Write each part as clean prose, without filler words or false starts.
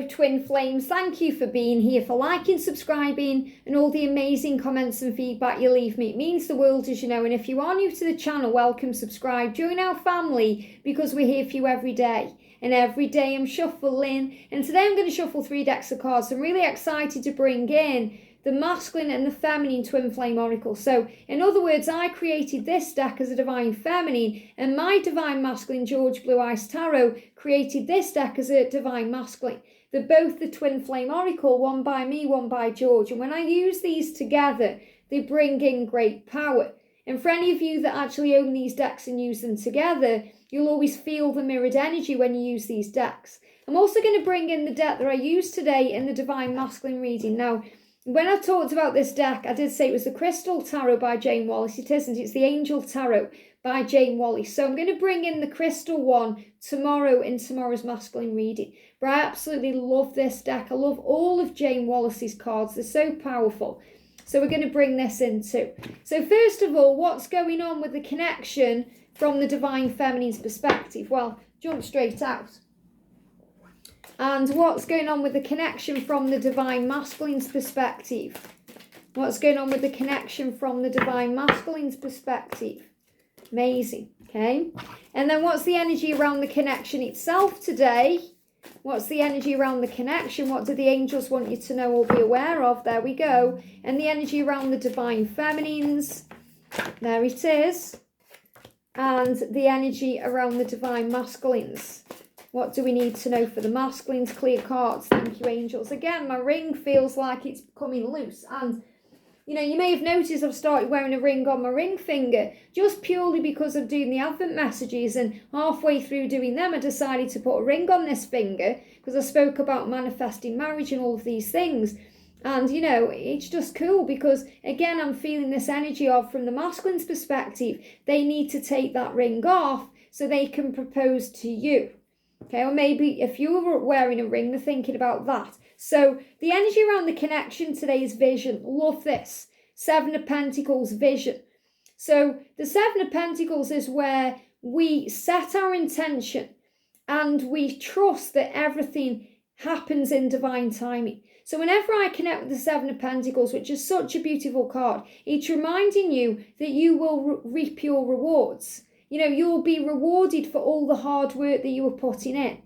Hello twin flames, thank you for being here, for liking, subscribing and all the amazing comments and feedback you leave me. It means the world, as you know, and if you are new to the channel, welcome, subscribe, join our family because we're here for you every day. And every day I'm shuffling, and today I'm going to shuffle 3 decks of cards. I'm really excited to bring in the masculine and the feminine twin flame oracle. So in other words, I created this deck as a divine feminine, and my divine masculine George Blue Eyes Tarot created this deck as a divine masculine. They're both the twin flame oracle, one by me, one by George, and when I use these together they bring in great power. And for any of you that actually own these decks and use them together, you'll always feel the mirrored energy when you use these decks. I'm also going to bring in the deck that I used today in the divine masculine reading. Now, when I talked about this deck, I did say it was the Crystal Tarot by Jayne Wallace. It isn't. It's the Angel Tarot by Jayne Wallace. So I'm going to bring in the Crystal one tomorrow in tomorrow's masculine reading. But I absolutely love this deck. I love all of Jayne Wallace's cards. They're so powerful. So we're going to bring this in too. So first of all, what's going on with the connection from the divine feminine's perspective? Well, jump straight out. And what's going on with the connection from the divine masculine's perspective? What's going on with the connection from the divine masculine's perspective? Amazing, okay? And then what's the energy around the connection itself today? What's the energy around the connection? What do the angels want you to know or be aware of? There we go. And the energy around the divine feminines. There it is. And the energy around the divine masculines. What do we need to know for the masculines? Clear cards. Thank you, angels. Again, my ring feels like it's coming loose. And, you know, you may have noticed I've started wearing a ring on my ring finger just purely because I'm doing the Advent messages. And halfway through doing them, I decided to put a ring on this finger because I spoke about manifesting marriage and all of these things. And, you know, it's just cool because, again, I'm feeling this energy of, from the masculine's perspective, they need to take that ring off so they can propose to you. Okay, or maybe if you were wearing a ring, they're thinking about that. So the energy around the connection today is vision. Love this. 7 of Pentacles, vision. So the 7 of Pentacles is where we set our intention and we trust that everything happens in divine timing. So whenever I connect with the 7 of Pentacles, which is such a beautiful card, it's reminding you that you will reap your rewards. You know, you'll be rewarded for all the hard work that you were putting in,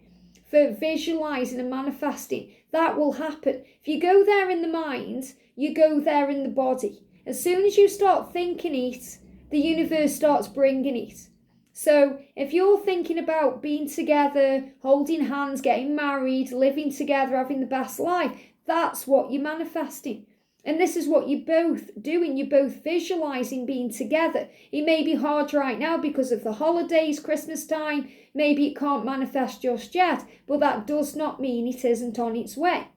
for visualizing and manifesting. That will happen. If you go there in the mind, you go there in the body. As soon as you start thinking it, the universe starts bringing it. So if you're thinking about being together, holding hands, getting married, living together, having the best life, that's what you're manifesting. And this is what you're both doing. You're both visualizing being together. It may be hard right now because of the holidays, Christmas time. Maybe it can't manifest just yet, but that does not mean it isn't on its way.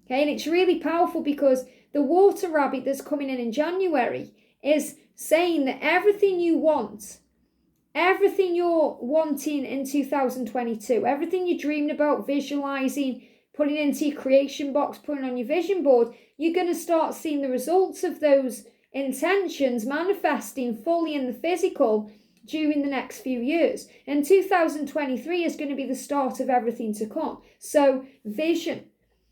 Okay, and it's really powerful because the water rabbit that's coming in January is saying that everything you want, everything you're wanting in 2022, everything you're dreaming about, visualizing, putting into your creation box, putting on your vision board, you're going to start seeing the results of those intentions manifesting fully in the physical during the next few years. And 2023 is going to be the start of everything to come. So vision.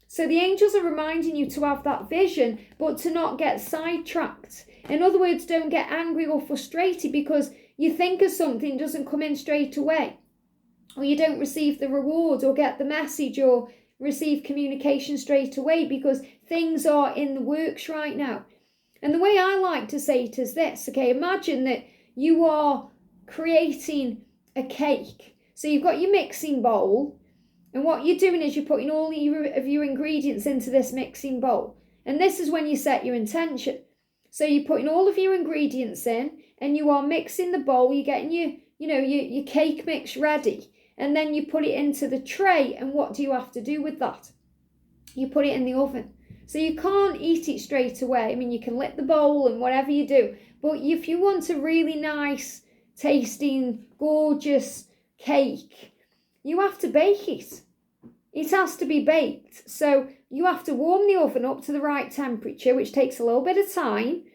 So the angels are reminding you to have that vision, but to not get sidetracked. In other words, don't get angry or frustrated because you think of something doesn't come in straight away, or you don't receive the reward or get the message or receive communication straight away because things are in the works right now. And the way I like to say it is this, okay, imagine that you are creating a cake. So you've got your mixing bowl, and what you're doing is you're putting all of your ingredients into this mixing bowl. And this is when you set your intention. So you're putting all of your ingredients in and you are mixing the bowl, you're getting your cake mix ready. And then you put it into the tray, and what do you have to do with that? You put it in the oven. So you can't eat it straight away. I mean, you can lick the bowl and whatever you do, but if you want a really nice, tasting, gorgeous cake, you have to bake it. It has to be baked. So you have to warm the oven up to the right temperature, which takes a little bit of time.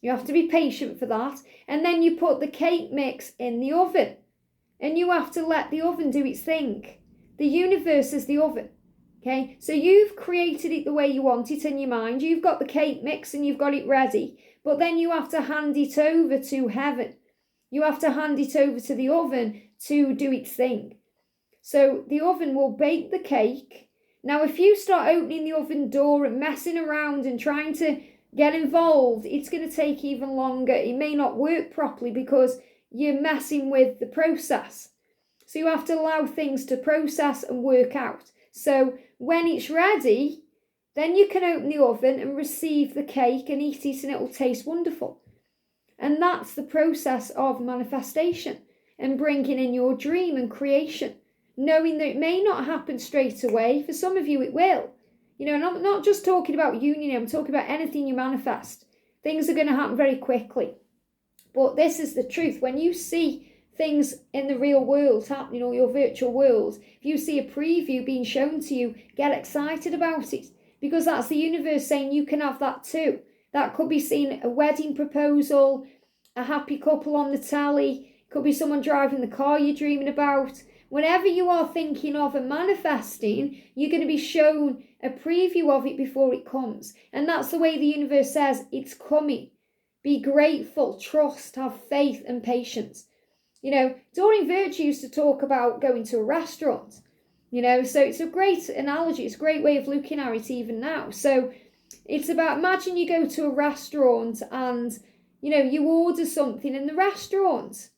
You have to be patient for that. And then you put the cake mix in the oven. And you have to let the oven do its thing. The universe is the oven. Okay, so you've created it the way you want it in your mind. You've got the cake mix and you've got it ready. But then you have to hand it over to heaven. You have to hand it over to the oven to do its thing. So the oven will bake the cake. Now, if you start opening the oven door and messing around and trying to get involved, it's going to take even longer. It may not work properly because you're messing with the process. So you have to allow things to process and work out. So when it's ready, then you can open the oven and receive the cake and eat it, and it will taste wonderful. And that's the process of manifestation and bringing in your dream and creation, knowing that it may not happen straight away. For some of you, it will. You know, and I'm not just talking about union, I'm talking about anything you manifest. Things are going to happen very quickly. But this is the truth. When you see things in the real world happening, or your virtual world, if you see a preview being shown to you, get excited about it, because that's the universe saying you can have that too. That could be seen a wedding proposal, a happy couple on the telly, could be someone driving the car you're dreaming about. Whenever you are thinking of and manifesting, you're going to be shown a preview of it before it comes. And that's the way the universe says it's coming. Be grateful, trust, have faith and patience. You know, Doreen Virtue used to talk about going to a restaurant, you know, so it's a great analogy. It's a great way of looking at it even now. So it's about, imagine you go to a restaurant and, you know, you order something in the restaurant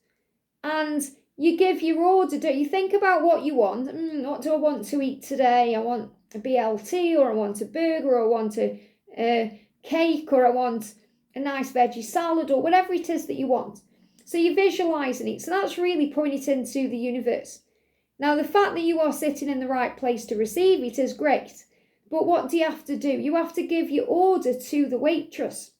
and you give your order. Don't you think about what you want? What do I want to eat today? I want a BLT, or I want a burger, or I want a cake, or I want a nice veggie salad, or whatever it is that you want. So you're visualizing it. So that's really putting it into the universe. Now, the fact that you are sitting in the right place to receive it is great. But what do you have to do? You have to give your order to the waitress.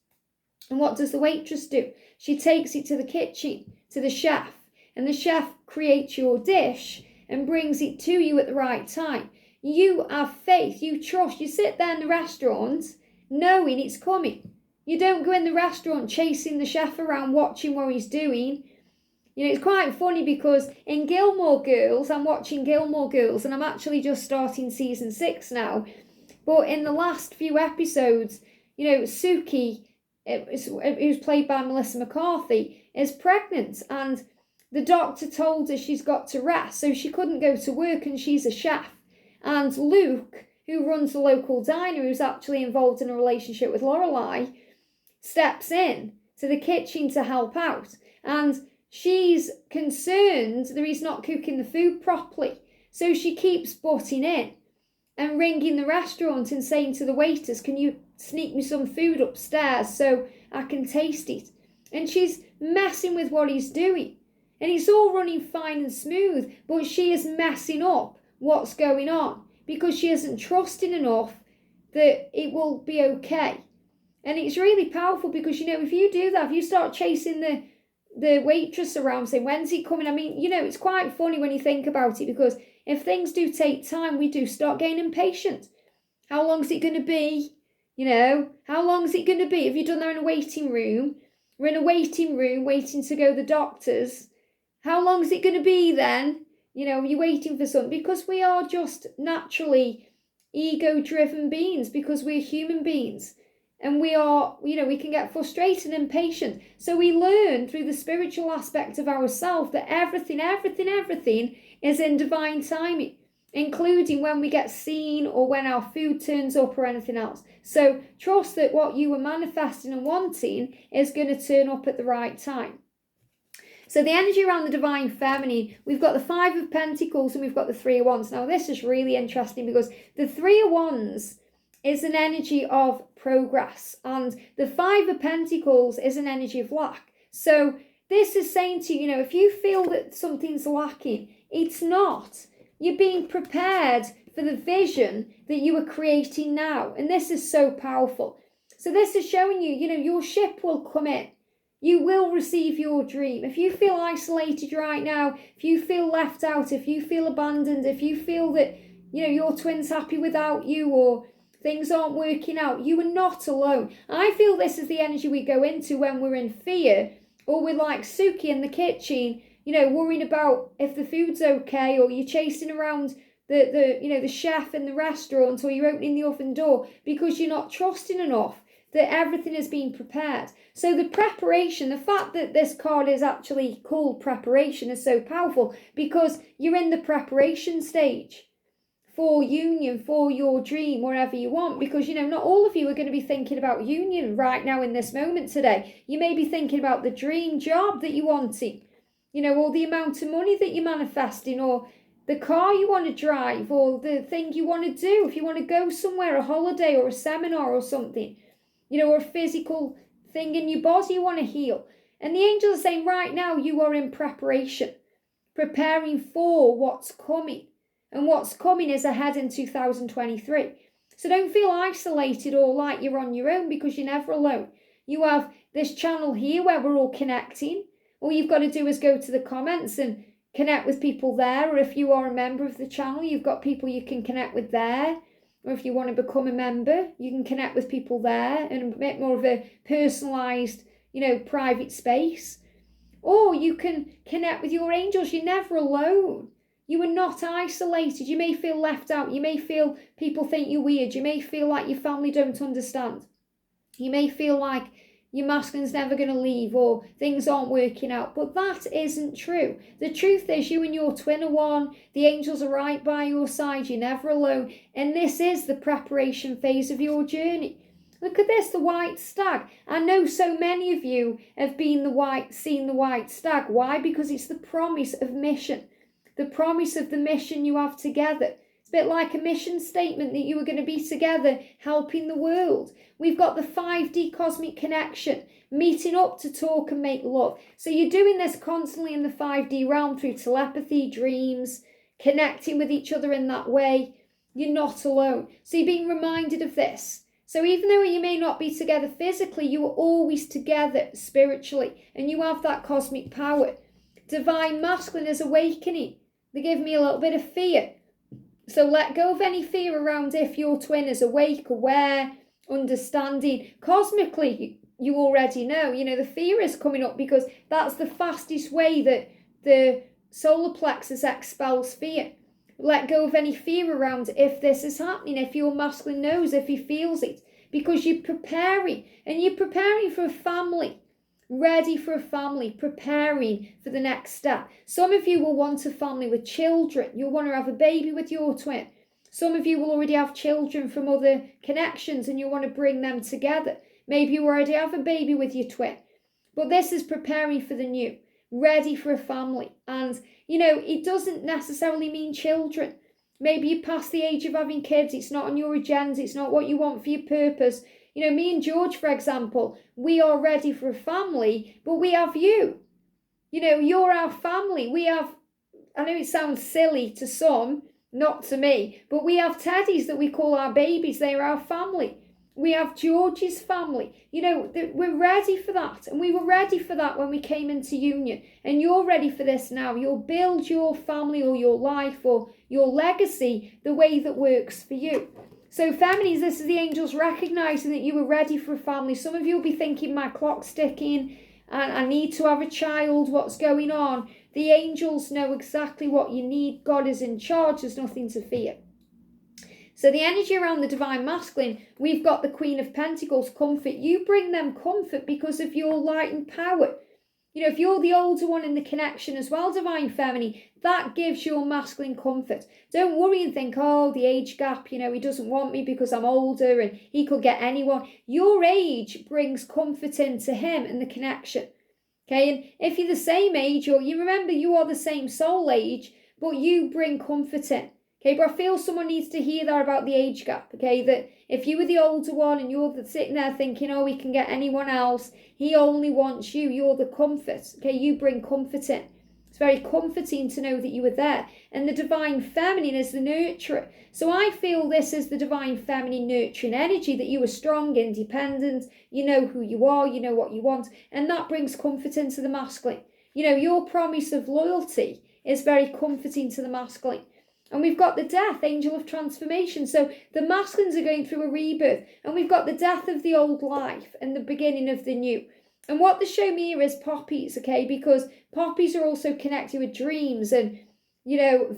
And what does the waitress do? She takes it to the kitchen, to the chef. And the chef creates your dish and brings it to you at the right time. You have faith, you trust. You sit there in the restaurant knowing it's coming. You don't go in the restaurant chasing the chef around, watching what he's doing. You know, it's quite funny because in Gilmore Girls, I'm watching Gilmore Girls and I'm actually just starting season 6 now. But in the last few episodes, you know, Suki, who's played by Melissa McCarthy, is pregnant and the doctor told her she's got to rest, so she couldn't go to work, and she's a chef. And Luke, who runs the local diner, who's actually involved in a relationship with Lorelai, steps in to the kitchen to help out. And she's concerned that he's not cooking the food properly. So she keeps butting in and ringing the restaurant and saying to the waiters, can you sneak me some food upstairs so I can taste it? And she's messing with what he's doing. And it's all running fine and smooth, but she is messing up what's going on because she isn't trusting enough that it will be okay. And it's really powerful because, you know, if you do that, if you start chasing the waitress around saying, when's he coming? I mean, you know, it's quite funny when you think about it, because if things do take time, we do start getting impatient. How long is it going to be? You know, how long is it going to be? Have you done that in a waiting room? We're in a waiting room waiting to go to the doctors. How long is it going to be then? You know, you're waiting for something, because we are just naturally ego-driven beings, because we're human beings. And we are, you know, we can get frustrated and impatient. So we learn through the spiritual aspect of ourselves that everything is in divine timing, including when we get seen or when our food turns up or anything else. So trust that what you were manifesting and wanting is going to turn up at the right time. So the energy around the divine feminine, we've got the 5 of Pentacles and we've got the 3 of Wands. Now this is really interesting because the 3 of Wands is an energy of progress and the 5 of Pentacles is an energy of lack. So this is saying to you, you know, if you feel that something's lacking, it's not. You're being prepared for the vision that you are creating now. And this is so powerful. So this is showing you, you know, your ship will come in. You will receive your dream. If you feel isolated right now, if you feel left out, if you feel abandoned, if you feel that, you know, your twin's happy without you or things aren't working out, you are not alone. I feel this is the energy we go into when we're in fear, or we're like Suki in the kitchen, you know, worrying about if the food's okay, or you're chasing around the chef in the restaurant, or you're opening the oven door, because you're not trusting enough that everything has been prepared. So the preparation, the fact that this card is actually called preparation is so powerful, because you're in the preparation stage for union, for your dream, wherever you want. Because, not all of you are going to be thinking about union right now in this moment today. You may be thinking about the dream job that you wanted, or the amount of money that you're manifesting, or the car you want to drive, or the thing you want to do. If you want to go somewhere, a holiday or a seminar or something, or a physical thing in your body you want to heal. And the angels are saying right now you are in preparation, preparing for what's coming. And what's coming is ahead in 2023. So don't feel isolated or like you're on your own, because you're never alone. You have this channel here where we're all connecting. All you've got to do is go to the comments and connect with people there. Or if you are a member of the channel, you've got people you can connect with there. Or if you want to become a member, you can connect with people there and a bit more of a personalised, private space. Or you can connect with your angels. You're never alone. You are not isolated. You may feel left out. You may feel people think you're weird. You may feel like your family don't understand. You may feel like your masculine's never going to leave, or things aren't working out. But that isn't true. The truth is you and your twin are one. The angels are right by your side. You're never alone. And this is the preparation phase of your journey. Look at this, the white stag. I know so many of you have seen the white stag. Why? Because it's the promise of mission. The promise of the mission you have together. It's a bit like a mission statement that you are going to be together helping the world. We've got the 5D cosmic connection, meeting up to talk and make love. So you're doing this constantly in the 5D realm through telepathy, dreams, connecting with each other in that way. You're not alone. So you're being reminded of this. So even though you may not be together physically, you are always together spiritually, and you have that cosmic power. Divine masculine is awakening. They give me a little bit of fear. So let go of any fear around if your twin is awake, aware, understanding. Cosmically, you already know. The fear is coming up because that's the fastest way that the solar plexus expels fear. Let go of any fear around if this is happening, if your masculine knows, if he feels it. Because you're preparing, and you're preparing for a family. Ready for a family, preparing for the next step. Some of you will want a family with children. You'll want to have a baby with your twin. Some of you will already have children from other connections and you want to bring them together. Maybe you already have a baby with your twin. But this is preparing for the new, ready for a family. And, it doesn't necessarily mean children. Maybe you're past the age of having kids. It's not on your agenda. It's not what you want for your purpose. Me and George, for example, we are ready for a family, but we have you. You're our family. I know it sounds silly to some, not to me, but we have teddies that we call our babies. They are our family. We have George's family. We're ready for that. And we were ready for that when we came into union. And you're ready for this now. You'll build your family or your life or your legacy the way that works for you. So feminines, this is the angels recognizing that you were ready for a family. Some of you will be thinking, my clock's ticking and I need to have a child. What's going on? The angels know exactly what you need. God is in charge. There's nothing to fear. So the energy around the divine masculine, we've got the Queen of Pentacles, comfort. You bring them comfort because of your light and power. If you're the older one in the connection as well, divine feminine, that gives your masculine comfort. Don't worry and think, the age gap, he doesn't want me because I'm older and he could get anyone. Your age brings comfort into him and the connection. Okay, and if you're the same age, or you remember you are the same soul age, but you bring comfort in. Okay, but I feel someone needs to hear that about the age gap, okay, that if you were the older one and you're sitting there thinking, he can get anyone else, he only wants you, you're the comfort, okay, you bring comfort in. It's very comforting to know that you were there. And the divine feminine is the nurturer. So I feel this is the divine feminine nurturing energy, that you are strong, independent, you know who you are, you know what you want, and that brings comfort into the masculine. Your promise of loyalty is very comforting to the masculine. And we've got the death, angel of transformation. So the masculines are going through a rebirth. And we've got the death of the old life and the beginning of the new. And what they show me here is poppies, okay? Because poppies are also connected with dreams and,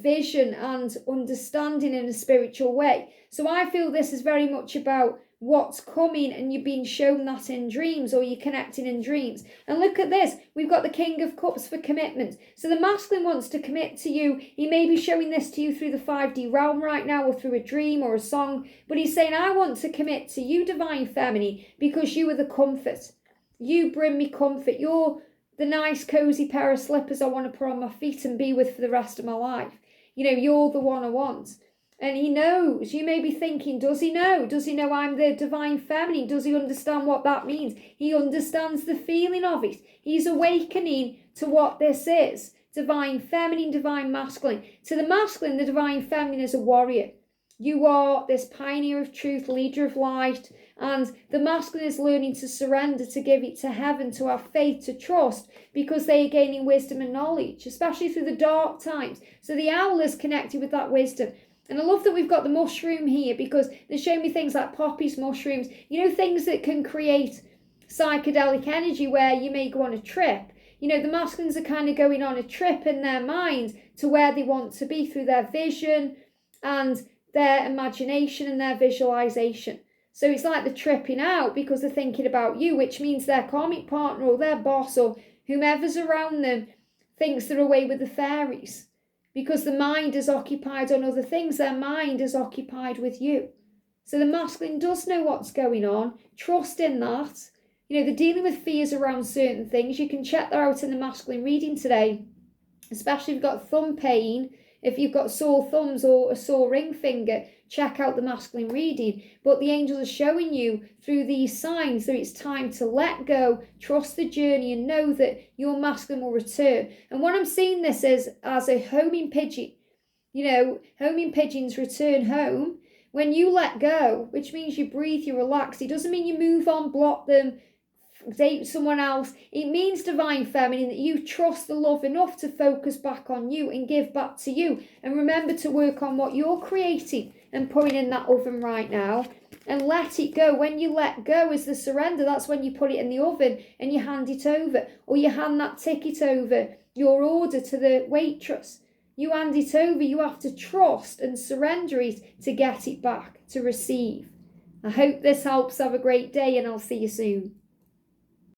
vision and understanding in a spiritual way. So I feel this is very much about what's coming, and you're being shown that in dreams, or you're connecting in dreams. And look at this, we've got the King of Cups for commitment. So the masculine wants to commit to you. He may be showing this to you through the 5D realm right now, or through a dream or a song, but he's saying, I want to commit to you, divine feminine, because you are the comfort. You bring me comfort. You're the nice cozy pair of slippers I want to put on my feet and be with for the rest of my life. You're the one I want. And he knows. You may be thinking, does he know? Does he know I'm the divine feminine? Does he understand what that means? He understands the feeling of it. He's awakening to what this is. Divine feminine, divine masculine. To the masculine, the divine feminine is a warrior. You are this pioneer of truth, leader of light. And the masculine is learning to surrender, to give it to heaven, to have faith, to trust, because they are gaining wisdom and knowledge, especially through the dark times. So the owl is connected with that wisdom. And I love that we've got the mushroom here, because they're showing me things like poppies, mushrooms, things that can create psychedelic energy where you may go on a trip. The masculines are kind of going on a trip in their mind to where they want to be through their vision and their imagination and their visualization. So it's like they're tripping out because they're thinking about you, which means their karmic partner or their boss or whomever's around them thinks they're away with the fairies. Because the mind is occupied on other things, their mind is occupied with you. So the masculine does know what's going on. Trust in that. They're dealing with fears around certain things. You can check that out in the masculine reading today, especially if you've got thumb pain. If you've got sore thumbs or a sore ring finger, check out the masculine reading. But the angels are showing you through these signs that it's time to let go, trust the journey, and know that your masculine will return. And what I'm seeing this is as a homing pigeon. Homing pigeons return home. When you let go, which means you breathe, you relax, it doesn't mean you move on, block them, date someone else. It means, divine feminine, that you trust the love enough to focus back on you and give back to you. And remember to work on what you're creating and putting in that oven right now. And let it go. When you let go is the surrender. That's when you put it in the oven and you hand it over. Or you hand that ticket over, your order, to the waitress. You hand it over. You have to trust and surrender it to get it back, to receive. I hope this helps. Have a great day, and I'll see you soon.